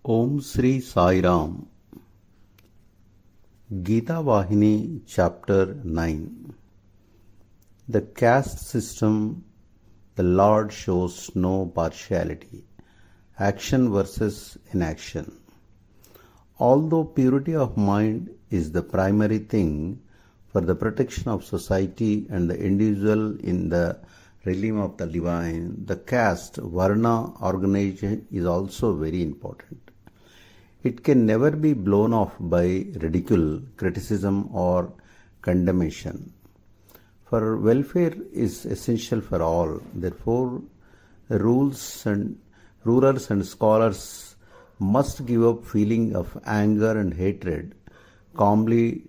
Om Sri Sai Ram. Gita Vahini Chapter 9. The caste system, the Lord shows no partiality. Action versus inaction. Although purity of mind is the primary thing for the protection of society and the individual in the realm of the divine, the caste, Varna organization is also very important. It can never be blown off by ridicule, criticism, or condemnation. For welfare is essential for all. Therefore, rulers and scholars must give up feeling of anger and hatred, calmly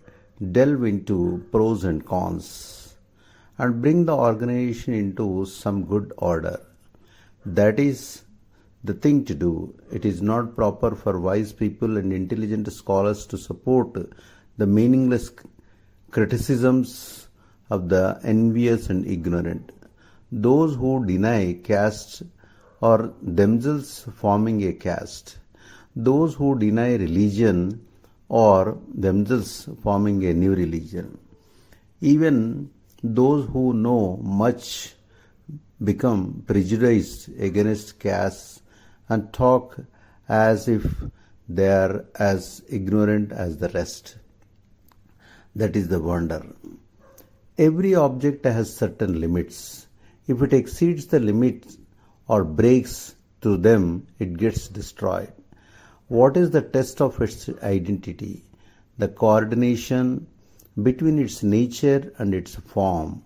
delve into pros and cons, and bring the organization into some good order. That is the thing to do. It is not proper for wise people and intelligent scholars to support the meaningless criticisms of the envious and ignorant. Those who deny caste are themselves forming a caste. Those who deny religion are themselves forming a new religion. Even those who know much become prejudiced against caste and talk as if they are as ignorant as the rest. That is the wonder. Every object has certain limits. If it exceeds the limits or breaks through them, it gets destroyed. What is the test of its identity? The coordination between its nature and its form.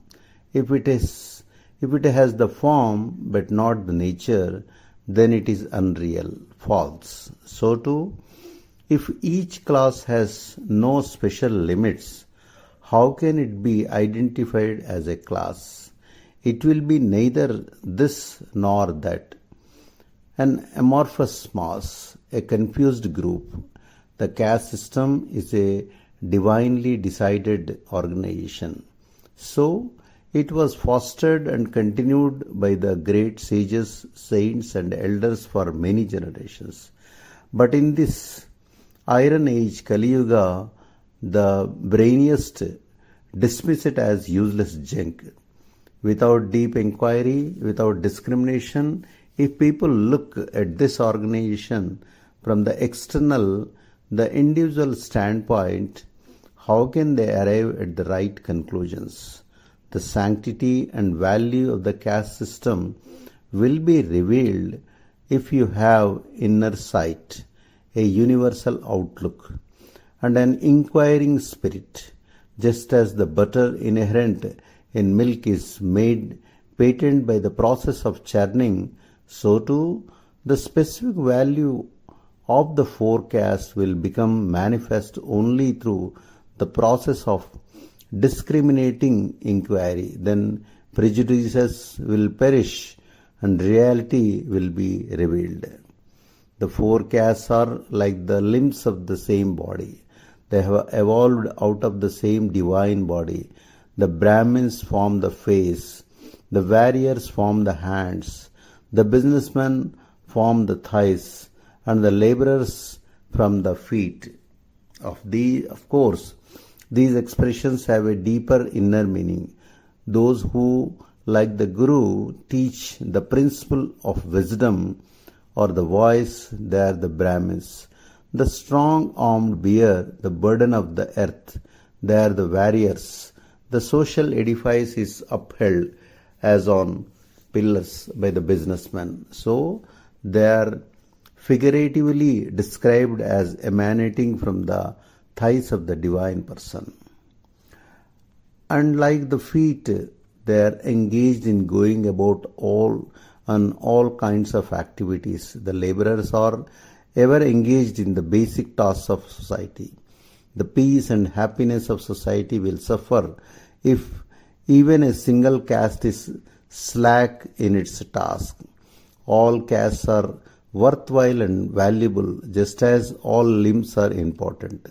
If it has the form but not the nature, then it is unreal, false. So too, if each class has no special limits, how can it be identified as a class? It will be neither this nor that. An amorphous mass, a confused group. The caste system is a divinely decided organization. So, it was fostered and continued by the great sages, saints and elders for many generations. But in this Iron Age, Kali Yuga, the brainiest dismiss it as useless junk. Without deep inquiry, without discrimination, if people look at this organization from the external, the individual standpoint, how can they arrive at the right conclusions? The sanctity and value of the caste system will be revealed if you have inner sight, a universal outlook, and an inquiring spirit. Just as the butter inherent in milk is made patent by the process of churning, so too the specific value of the four castes will become manifest only through the process of discriminating inquiry. Then prejudices will perish and reality will be revealed. The four castes are like the limbs of the same body. They have evolved out of the same divine body. The Brahmins form the face, the warriors form the hands, the businessmen form the thighs, and the laborers from the feet. Of course, these expressions have a deeper inner meaning. Those who, like the Guru, teach the principle of wisdom or the voice, they are the Brahmins. The strong-armed bear the burden of the earth, they are the warriors. The social edifice is upheld as on pillars by the businessmen. So, they are figuratively described as emanating from the thighs of the divine person. Unlike the feet, they are engaged in going about all kinds of activities. The laborers are ever engaged in the basic tasks of society. The peace and happiness of society will suffer if even a single caste is slack in its task. All castes are worthwhile and valuable, just as all limbs are important.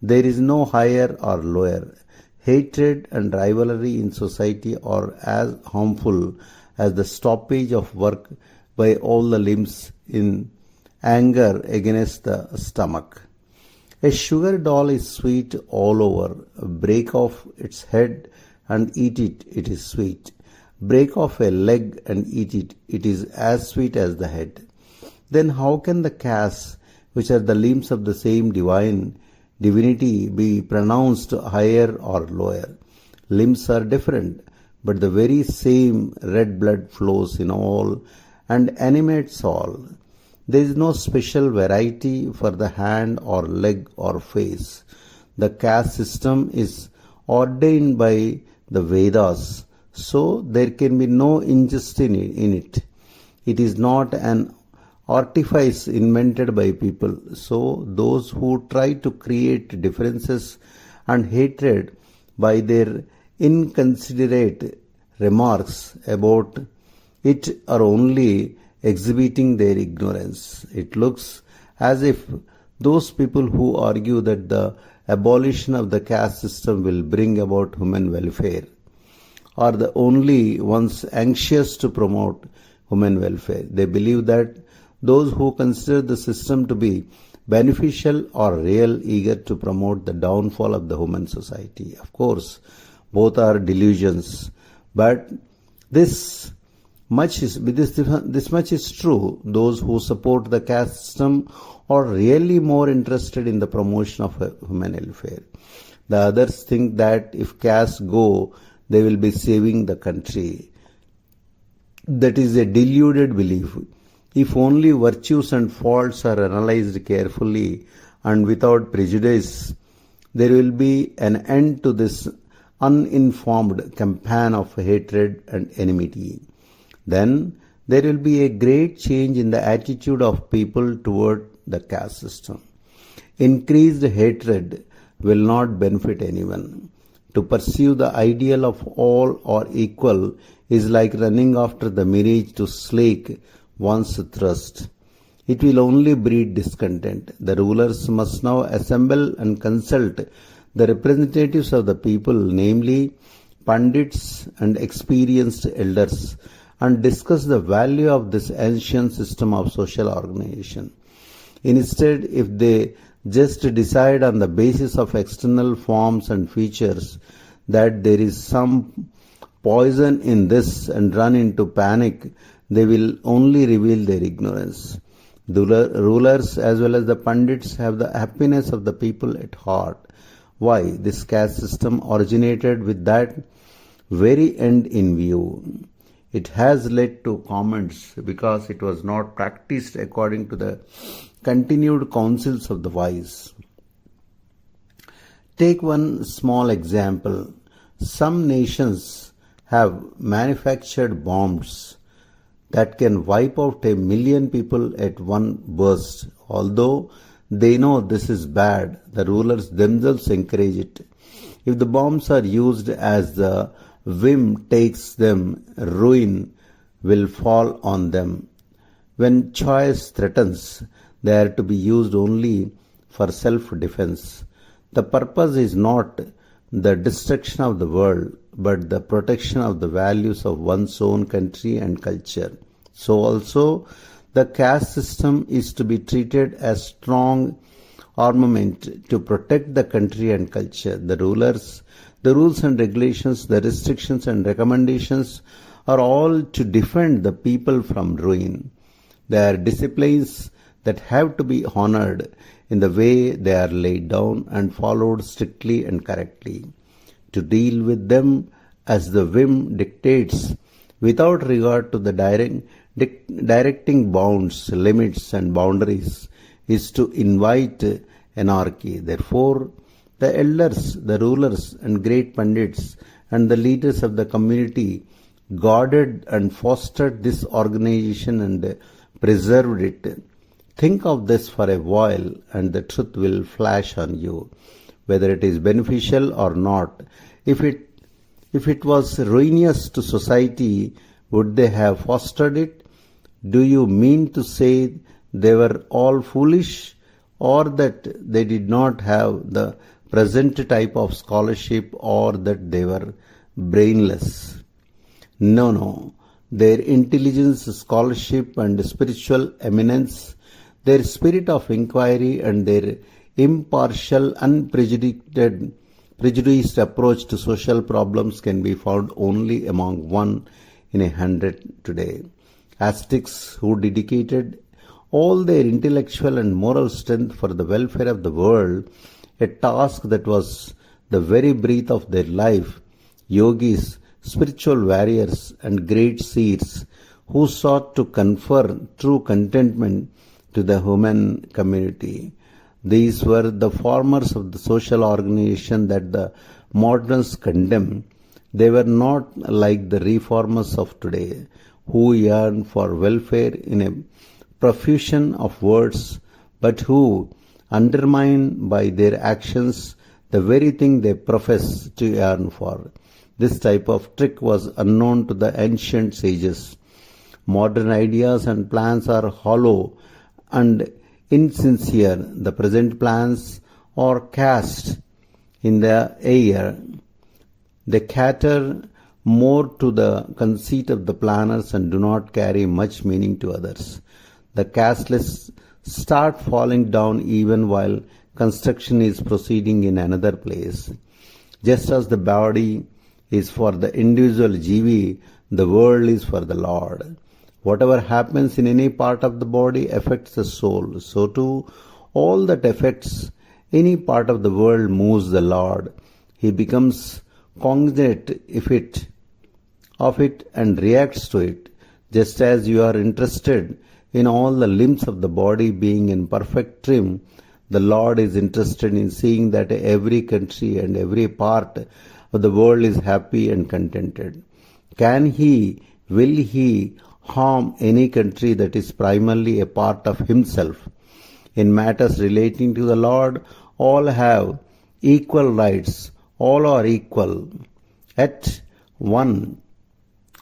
There is no higher or lower. Hatred and rivalry in society are as harmful as the stoppage of work by all the limbs in anger against the stomach. A sugar doll is sweet all over. Break off its head and eat it, it is sweet. Break off a leg and eat it, it is as sweet as the head. Then how can the castes, which are the limbs of the same divinity, be pronounced higher or lower? Limbs are different, but the very same red blood flows in all and animates all. There is no special variety for the hand or leg or face. The caste system is ordained by the Vedas, so there can be no injustice in it. It is not an artifice invented by people. So those who try to create differences and hatred by their inconsiderate remarks about it are only exhibiting their ignorance. It looks as if those people who argue that the abolition of the caste system will bring about human welfare are the only ones anxious to promote human welfare. They believe that those who consider the system to be beneficial are real eager to promote the downfall of the human society. Of course, both are delusions, but this much is true. Those who support the caste system are really more interested in the promotion of human welfare. The others think that if castes go, they will be saving the country. That is a deluded belief. If only virtues and faults are analyzed carefully and without prejudice, there will be an end to this uninformed campaign of hatred and enmity. Then there will be a great change in the attitude of people toward the caste system. Increased hatred will not benefit anyone. To pursue the ideal of all or equal is like running after the mirage to slake one's thirst. It will only breed discontent. The rulers must now assemble and consult the representatives of the people, namely pundits and experienced elders, and discuss the value of this ancient system of social organization. Instead, if they just decide on the basis of external forms and features that there is some poison in this and run into panic, they will only reveal their ignorance. The rulers as well as the pundits have the happiness of the people at heart. Why? This caste system originated with that very end in view. It has led to comments because it was not practiced according to the continued counsels of the wise. Take one small example. Some nations have manufactured bombs that can wipe out 1 million people at one burst. Although they know this is bad, the rulers themselves encourage it. If the bombs are used as the whim takes them, ruin will fall on them. When choice threatens, they are to be used only for self-defense. The purpose is not the destruction of the world, but the protection of the values of one's own country and culture. So also, the caste system is to be treated as strong armament to protect the country and culture. The rules and regulations, the restrictions and recommendations are all to defend the people from ruin. They are disciplines that have to be honored in the way they are laid down and followed strictly and correctly. To deal with them as the whim dictates, without regard to the directing bounds, limits and boundaries, is to invite anarchy. Therefore, the elders, the rulers and great pundits and the leaders of the community guarded and fostered this organization and preserved it. Think of this for a while and the truth will flash on you, whether it is beneficial or not. If it was ruinous to society, would they have fostered it? Do you mean to say they were all foolish, or that they did not have the present type of scholarship, or that they were brainless? No. Their intelligence, scholarship and spiritual eminence, Their spirit of inquiry and their impartial, prejudiced approach to social problems can be found only among 1 in 100 today. Ascetics who dedicated all their intellectual and moral strength for the welfare of the world, a task that was the very breath of their life, yogis, spiritual warriors, and great seers who sought to confer true contentment to the human community. These were the formers of the social organization that the moderns condemn. They were not like the reformers of today, who yearn for welfare in a profusion of words, but who undermine by their actions the very thing they profess to yearn for. This type of trick was unknown to the ancient sages. Modern ideas and plans are hollow and insincere. The present plans are cast in the air. They cater more to the conceit of the planners and do not carry much meaning to others. The castless start falling down even while construction is proceeding in another place. Just as the body is for the individual jivi, the world is for the Lord. Whatever happens in any part of the body affects the soul. So too, all that affects any part of the world moves the Lord. He becomes cognate of it and reacts to it. Just as you are interested in all the limbs of the body being in perfect trim, the Lord is interested in seeing that every country and every part of the world is happy and contented. Will He harm any country that is primarily a part of Himself? In matters relating to the Lord, all have equal rights, all are equal. Yet one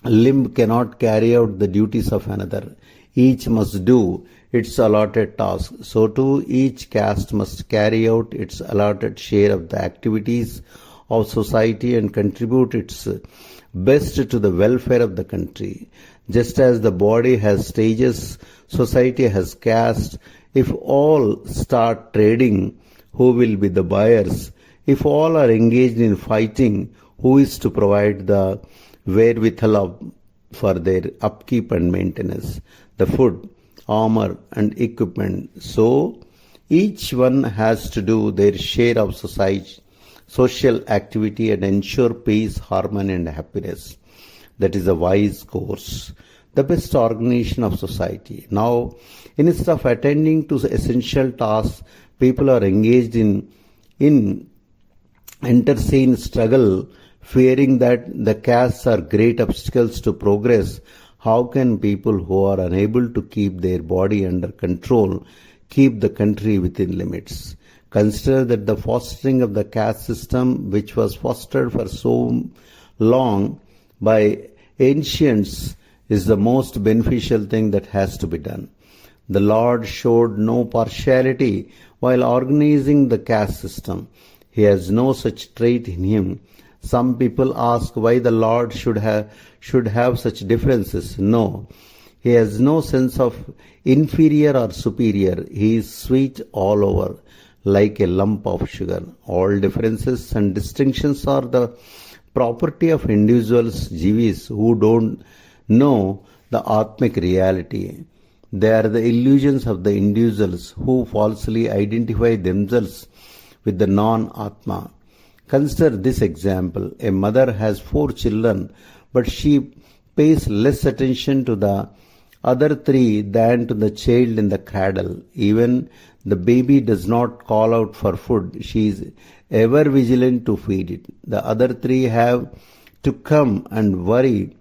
limb cannot carry out the duties of another. Each must do its allotted task. So too, each caste must carry out its allotted share of the activities of society and contribute its best to the welfare of the country. Just as the body has stages, society has caste. If all start trading, who will be the buyers? If all are engaged in fighting, who is to provide the wherewithal for their upkeep and maintenance, the food, armor, and equipment? So, each one has to do their share of social activity and ensure peace, harmony, and happiness. That is a wise course, the best organization of society. Now, instead of attending to essential tasks, people are engaged in internecine struggle, fearing that the castes are great obstacles to progress. How can people who are unable to keep their body under control keep the country within limits? Consider that the fostering of the caste system, which was fostered for so long by ancients, is the most beneficial thing that has to be done. The Lord showed no partiality while organizing the caste system. He has no such trait in Him. Some people ask why the Lord should have such differences. No, He has no sense of inferior or superior. He is sweet all over, like a lump of sugar. All differences and distinctions are the property of individuals, jivis, who don't know the Atmic reality. They are the illusions of the individuals who falsely identify themselves with the non-Atma. Consider this example. A mother has 4 children, but she pays less attention to the other 3 than to the child in the cradle. Even the baby does not call out for food. She is ever vigilant to feed it. The other 3 have to come and worry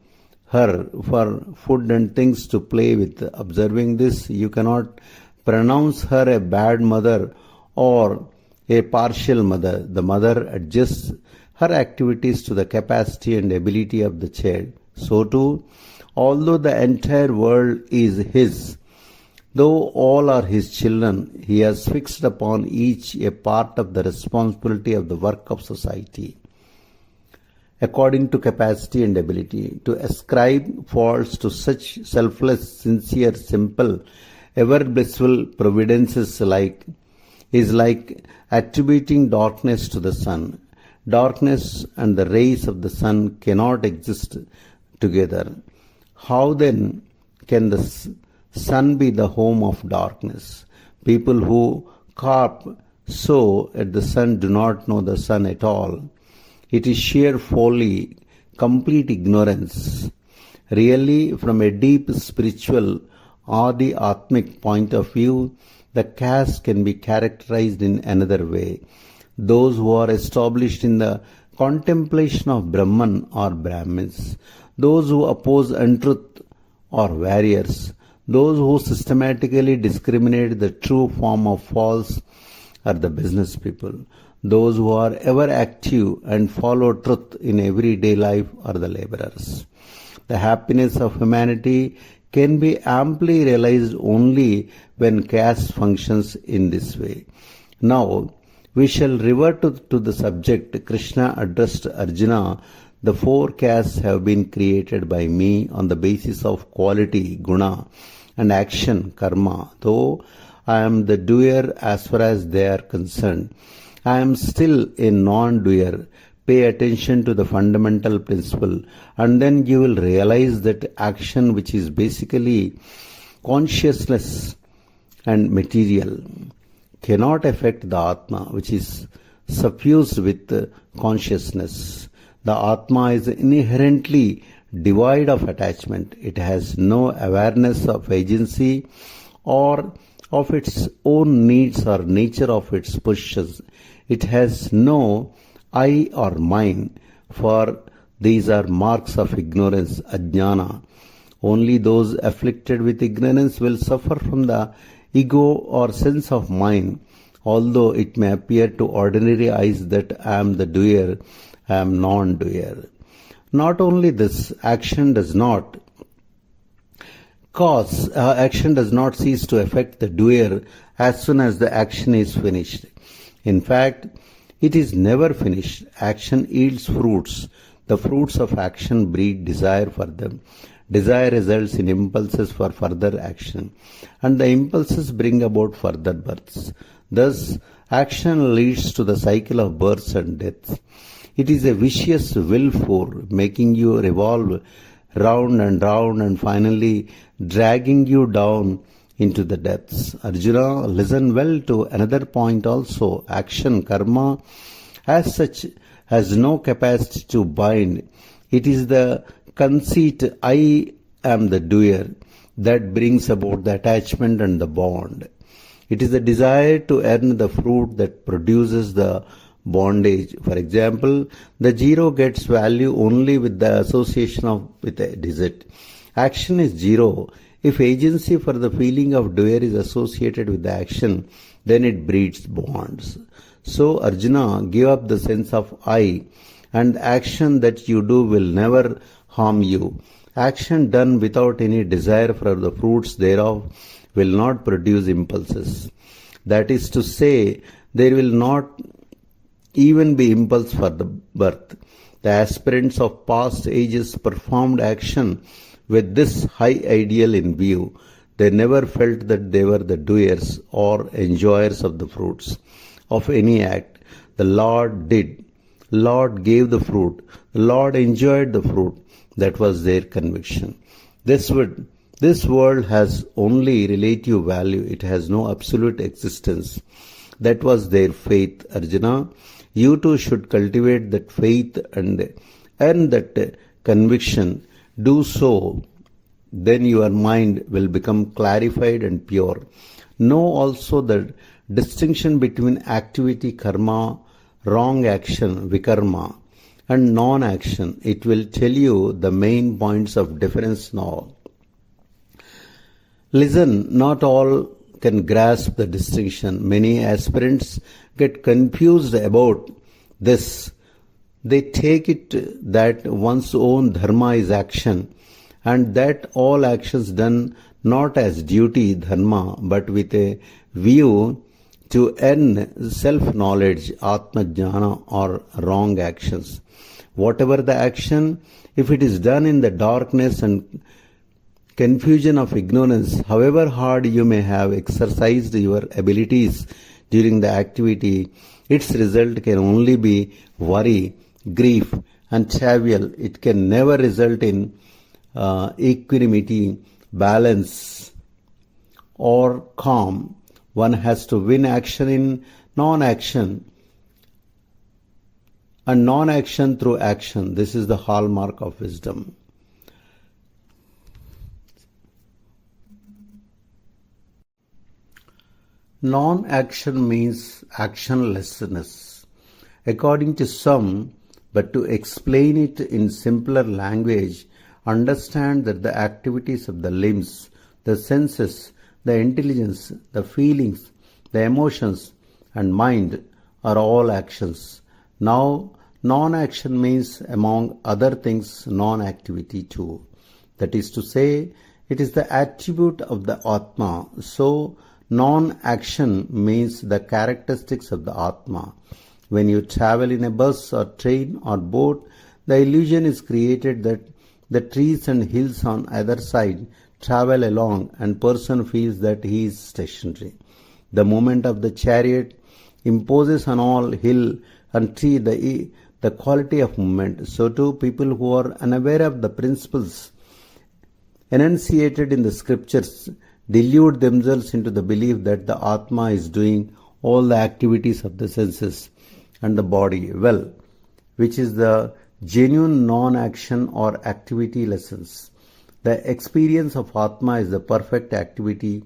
her for food and things to play with. Observing this, you cannot pronounce her a bad mother or a partial mother. The mother adjusts her activities to the capacity and ability of the child. So too, although the entire world is His, though all are His children, He has fixed upon each a part of the responsibility of the work of society, according to capacity and ability. To ascribe faults to such selfless, sincere, simple, ever blissful providence is like attributing darkness to the sun. Darkness and the rays of the sun cannot exist together. How then can the sun be the home of darkness? People who carp so at the sun do not know the sun at all. It is sheer folly, complete ignorance. Really, from a deep spiritual or the Atmic point of view, the caste can be characterized in another way. Those who are established in the contemplation of Brahman are Brahmins. Those who oppose untruth are warriors. Those who systematically discriminate the true form of false are the business people. Those who are ever active and follow truth in everyday life are the laborers. The happiness of humanity can be amply realized only when caste functions in this way. Now, we shall revert to the subject Krishna addressed Arjuna. The 4 castes have been created by me on the basis of quality, guna, and action, karma. Though I am the doer as far as they are concerned, I am still a non-doer. Pay attention to the fundamental principle, and then you will realize that action, which is basically consciousness and material, cannot affect the Atma, which is suffused with consciousness. The Atma is inherently devoid of attachment. It has no awareness of agency or of its own needs or nature of its positions. It has no I or mine, for these are marks of ignorance, ajnana. Only those afflicted with ignorance will suffer from the ego or sense of mine, although it may appear to ordinary eyes that I am the doer, I am non-doer. Not only this, action does not cease to affect the doer as soon as the action is finished. In fact, it is never finished. Action yields fruits. The fruits of action breed desire for them. Desire results in impulses for further action, and the impulses bring about further births. Thus, action leads to the cycle of births and deaths. It is a vicious willful, making you revolve round and finally dragging you down into the depths. Arjuna, listen well to another point also. Action, karma, as such, has no capacity to bind. It is the conceit, I am the doer, that brings about the attachment and the bond. It is the desire to earn the fruit that produces the bondage. For example, the zero gets value only with the association with a digit. Action is zero. If agency for the feeling of doer is associated with the action, then it breeds bonds. So Arjuna, give up the sense of I, and action that you do will never harm you. Action done without any desire for the fruits thereof will not produce impulses. That is to say, there will not even be impulse for the birth. The aspirants of past ages performed action with this high ideal in view. They never felt that they were the doers or enjoyers of the fruits of any act. The Lord did. Lord gave the fruit. The Lord enjoyed the fruit. That was their conviction. This world has only relative value. It has no absolute existence. That was their faith, Arjuna. You too should cultivate that faith and earn that conviction. Do so, then your mind will become clarified and pure. Know also the distinction between activity, karma, wrong action, vikarma, and non-action. It will tell you the main points of difference now. Listen, not all can grasp the distinction. Many aspirants get confused about this. They take it that one's own dharma is action, and that all actions done not as duty, dharma, but with a view to earn self-knowledge, atma-jnana, or wrong actions. Whatever the action, if it is done in the darkness and confusion of ignorance. However hard you may have exercised your abilities during the activity, its result can only be worry, grief, and travail. It can never result in equanimity, balance, or calm. One has to win action in non-action and non-action through action. This is the hallmark of wisdom. Non-action means actionlessness. According to some, but to explain it in simpler language, understand that the activities of the limbs, the senses, the intelligence, the feelings, the emotions, and mind are all actions. Now, non-action means, among other things, non-activity too. That is to say, it is the attribute of the Atma. So, non-action means the characteristics of the Atma. When you travel in a bus or train or boat, the illusion is created that the trees and hills on either side travel along and person feels that he is stationary. The movement of the chariot imposes on all hill and tree the quality of movement. So too, people who are unaware of the principles enunciated in the scriptures delude themselves into the belief that the Atma is doing all the activities of the senses and the body well, which is the genuine non-action or activity lessons. The experience of Atma is the perfect activity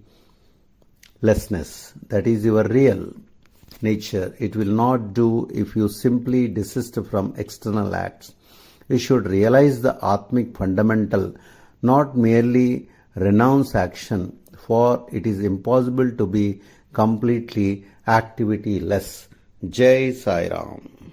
lessness. That is your real nature. It will not do if you simply desist from external acts. You should realize the Atmic fundamental, not merely renounce action, for it is impossible to be completely activity-less. Jai Sai Ram.